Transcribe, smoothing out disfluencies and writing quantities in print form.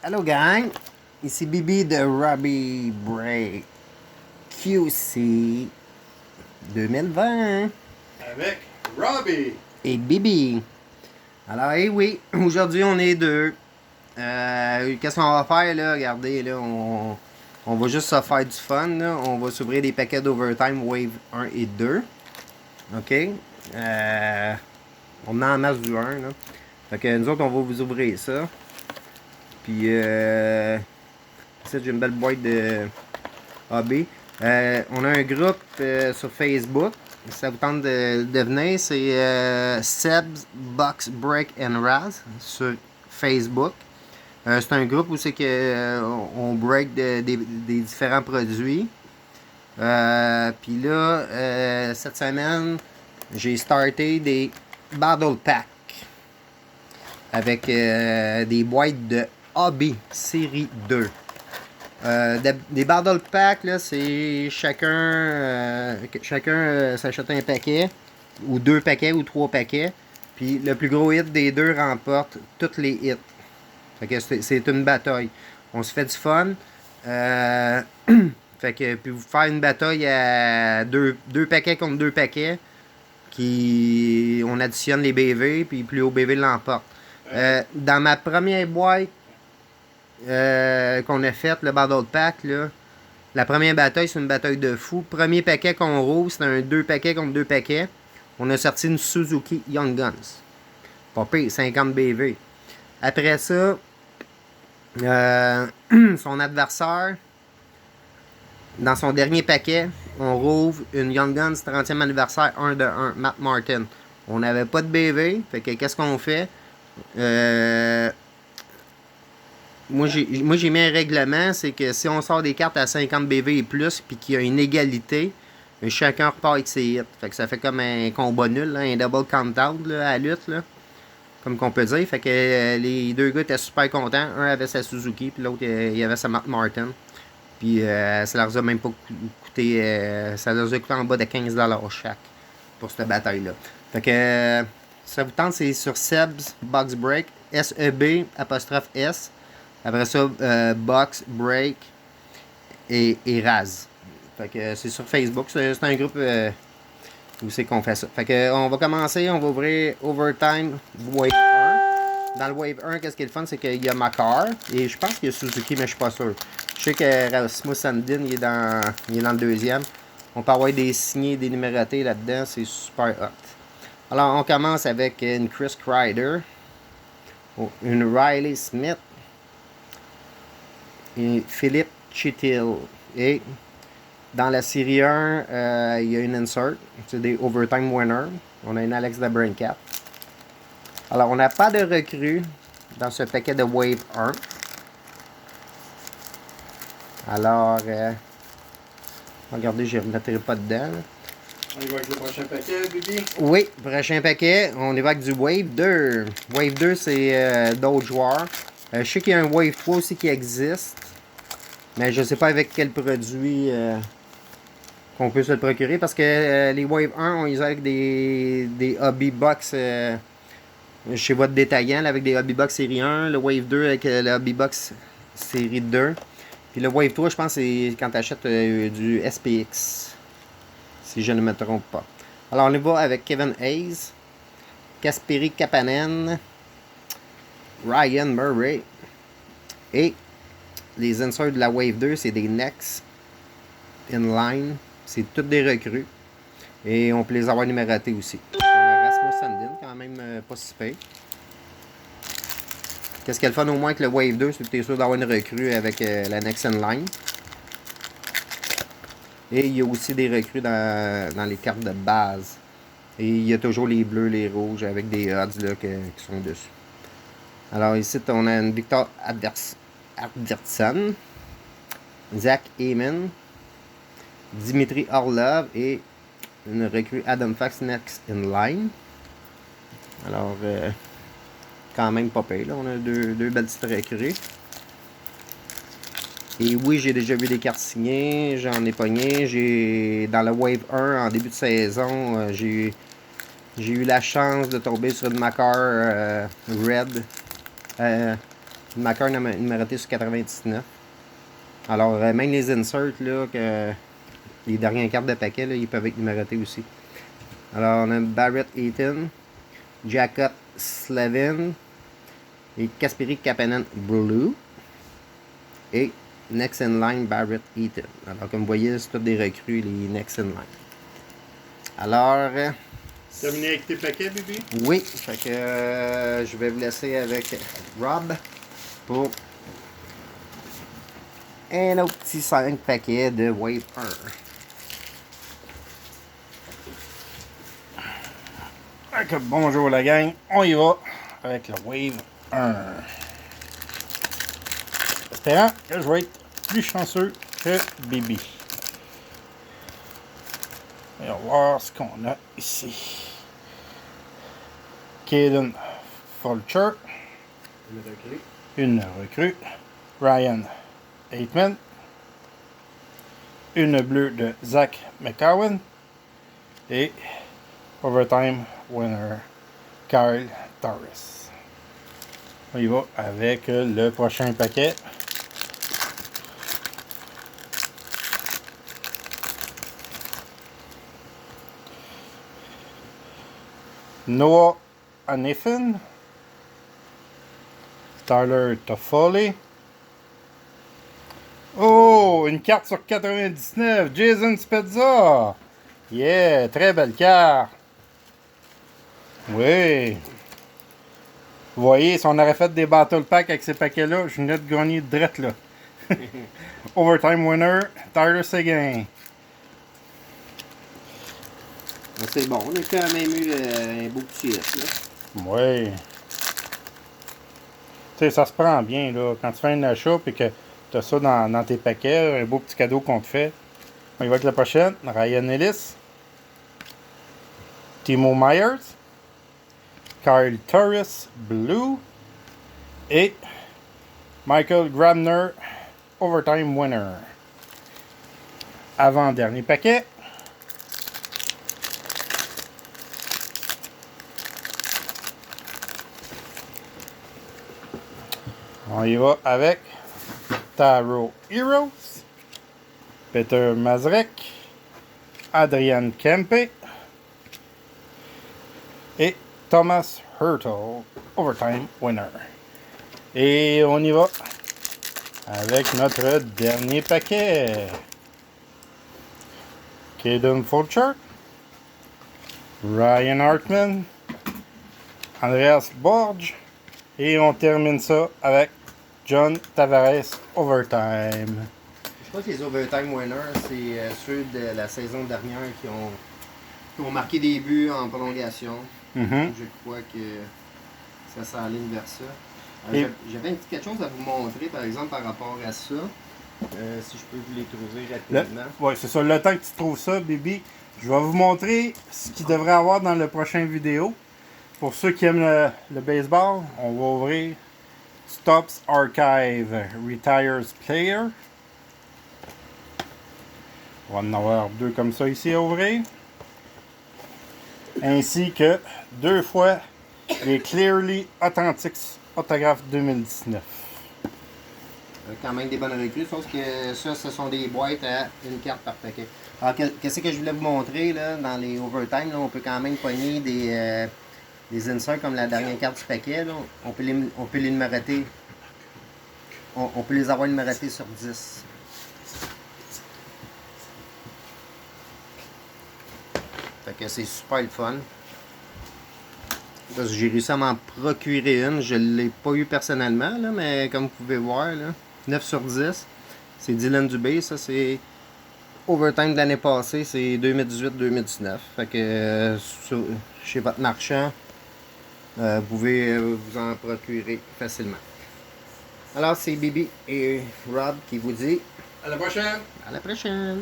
Allô gang, ici Bibi de Robbie Break QC 2020 Avec Robbie. et Bibi. Alors, oui, aujourd'hui on est deux. Qu'est-ce qu'on va faire là? Regardez, là, on va juste se faire du fun. Là. On va s'ouvrir des paquets d'Overtime Wave 1 et 2. OK? On a en masse du 1. Là. Fait que nous autres, on va vous ouvrir ça. Puis, ici, j'ai une belle boîte de AB. On a un groupe sur Facebook. Si ça vous tente de venir, c'est Seb's Box Break and Raz sur Facebook. C'est un groupe où c'est que on break des différents produits. Puis là, cette semaine, j'ai starté des Battle Pack avec des boîtes de AB série 2. Des Battle Pack, là, c'est chacun s'achète un paquet, ou deux paquets, ou trois paquets. Puis le plus gros hit des deux remporte tous les hits. Fait que c'est une bataille. On se fait du fun. Fait que puis vous faire une bataille à deux paquets contre deux paquets. On additionne les BV, puis plus haut BV l'emporte. Dans ma première boîte, qu'on a fait, le Battle Pack, là, la première bataille, c'est une bataille de fou. Premier paquet qu'on roule, c'est un 2 paquets contre 2 paquets. On a sorti une Suzuki Young Guns. Pas pire, 50 BV. Après ça, son adversaire, dans son dernier paquet, on rouvre une Young Guns 30e anniversaire 1 de 1, Matt Martin. On n'avait pas de BV, fait que qu'est-ce qu'on fait? Moi, j'ai mis un règlement, c'est que si on sort des cartes à 50 BV et plus, puis qu'il y a une égalité, chacun repart avec ses hits. Fait que ça fait comme un combat nul, là, un double count-out à la lutte, là, comme qu'on peut dire. Fait que les deux gars étaient super contents. Un avait sa Suzuki, puis l'autre, il avait sa Matt Martin. Puis ça leur a même pas coûté, ça leur a coûté en bas de 15$ chaque pour cette bataille-là. Fait que ça vous tente, c'est sur Seb's Box Break, SEB apostrophe S. Après ça, Box, Break et Raz. Fait que c'est sur Facebook. C'est un groupe où c'est qu'on fait ça. Fait que on va commencer. On va ouvrir Overtime Wave 1. Dans le Wave 1, qu'est-ce qui est le fun? C'est qu'il y a Makar. Et je pense qu'il y a Suzuki, mais je suis pas sûr. Je sais que Rasmus Sandin, il est dans le deuxième. On peut avoir des signés, des numérotés là-dedans. C'est super hot. Alors, on commence avec une Chris Kreider. Une Riley Smith. Et Philippe Chitil. Et dans la série 1, il y a une insert. C'est des Overtime Winners. On a une Alex DeBrincat. Alors, on n'a pas de recrues dans ce paquet de Wave 1. Alors, regardez, je ne remettrai pas dedans. On y va avec le prochain paquet, Bibi. Oui, prochain paquet, on y va avec du Wave 2. Wave 2, c'est d'autres joueurs. Je sais qu'il y a un Wave 3 aussi qui existe. Mais je ne sais pas avec quel produit qu'on peut se le procurer. Parce que les Wave 1, on les a avec des Hobby Box chez votre détaillant, là, avec des Hobby Box série 1. Le Wave 2 avec le Hobby Box série 2. Puis le Wave 3, je pense, c'est quand tu achètes du SPX. Si je ne me trompe pas. Alors, on y va avec Kevin Hayes, Kasperi Kapanen, Ryan Murray. Et les inserts de la Wave 2, c'est des Next Inline. C'est toutes des recrues. Et on peut les avoir numérotés aussi. On a Rasmus Sandin, quand même pas si pire. Qu'est-ce qu'il y a le fun au moins avec le Wave 2, c'est que tu es sûr d'avoir une recrue avec la Next Inline. Et il y a aussi des recrues dans les cartes de base. Et il y a toujours les bleus, les rouges avec des odds là, qui sont dessus. Alors ici, on a une Victor Arvidsson, Zach Heyman, Dimitri Orlov et une recrue Adam Fox Next in Line. Alors, quand même pas pire. Là. On a deux belles petites recrues. Et oui, j'ai déjà vu des cartes signées, j'en ai pogné. Dans le Wave 1, en début de saison, j'ai eu la chance de tomber sur une Makar Red. Une marqueur numérotée sur 99. Alors, même les inserts, là, que les dernières cartes de paquet, là, ils peuvent être numérotés aussi. Alors, on a Barrett Eaton, Jacob Slavin et Kasperi Kapanen Blue. Et Next in Line Barrett Eaton. Alors, comme vous voyez, c'est tous des recrues, les Next in Line. Alors. Terminé avec tes paquets, Bibi? Oui, fait que je vais vous laisser avec Rob pour un autre petit 5 paquets de Wave 1. Donc, bonjour la gang, on y va avec le Wave 1. Espérant que je vais être plus chanceux que Bibi. On va voir ce qu'on a ici. Caden Fulcher, une recrue. Ryan Aitman, une bleue de Zach McCowan et overtime winner Kyle Torres. On y va avec le prochain paquet. Noah Hanifin, Tyler Toffoli. Oh, une carte sur 99, Jason Spezza. Yeah, très belle carte. Oui. Vous voyez, si on aurait fait des battle packs avec ces paquets-là, je venais de gagner direct là. Overtime winner, Tyler Seguin. C'est bon, on a quand même eu un beau petit hit, là. Oui. Tu sais, ça se prend bien, là. Quand tu fais un achat et que tu as ça dans tes paquets, un beau petit cadeau qu'on te fait. On y va avec la prochaine. Ryan Ellis. Timo Myers. Kyle Torres, Blue. Et Michael Grabner, Overtime Winner. Avant-dernier paquet. On y va avec Taro Heroes, Peter Mazrek, Adrian Kempe et Thomas Hurtle, Overtime Winner. Et on y va avec notre dernier paquet. Caden Fulcher, Ryan Hartman, Andreas Borg. Et on termine ça avec John Tavares Overtime. Je crois que les Overtime Winners, c'est ceux de la saison dernière qui ont marqué des buts en prolongation. Je crois que ça s'enligne vers ça. J'avais quelque chose à vous montrer, par exemple, par rapport à ça. Si je peux vous les trouver rapidement. Oui, c'est ça. Le temps que tu trouves ça, Bibi, je vais vous montrer ce qu'il devrait avoir dans la prochaine vidéo. Pour ceux qui aiment le baseball, on va ouvrir Stops Archive Retires Player. On va en avoir 2 comme ça ici à ouvrir. Ainsi que 2 fois les Clearly Authentics Autograph 2019. Quand même des bonnes recrues, sauf que ça, ce sont des boîtes à une carte par paquet. Alors, qu'est-ce que je voulais vous montrer là, dans les Overtime, là, on peut quand même pogner des inserts comme la dernière carte du paquet. Là. On peut les numéroter. On peut les avoir numérotés sur 10. Fait que c'est super le fun. Parce que j'ai réussi à m'en procurer une. Je ne l'ai pas eu personnellement, là, mais comme vous pouvez voir, là, 9 sur 10. C'est Dylan Dubé, ça c'est Overtime de l'année passée, c'est 2018-2019. Fait que chez votre marchand, vous pouvez vous en procurer facilement. Alors c'est Bibi et Rob qui vous dit À la prochaine! à la prochaine!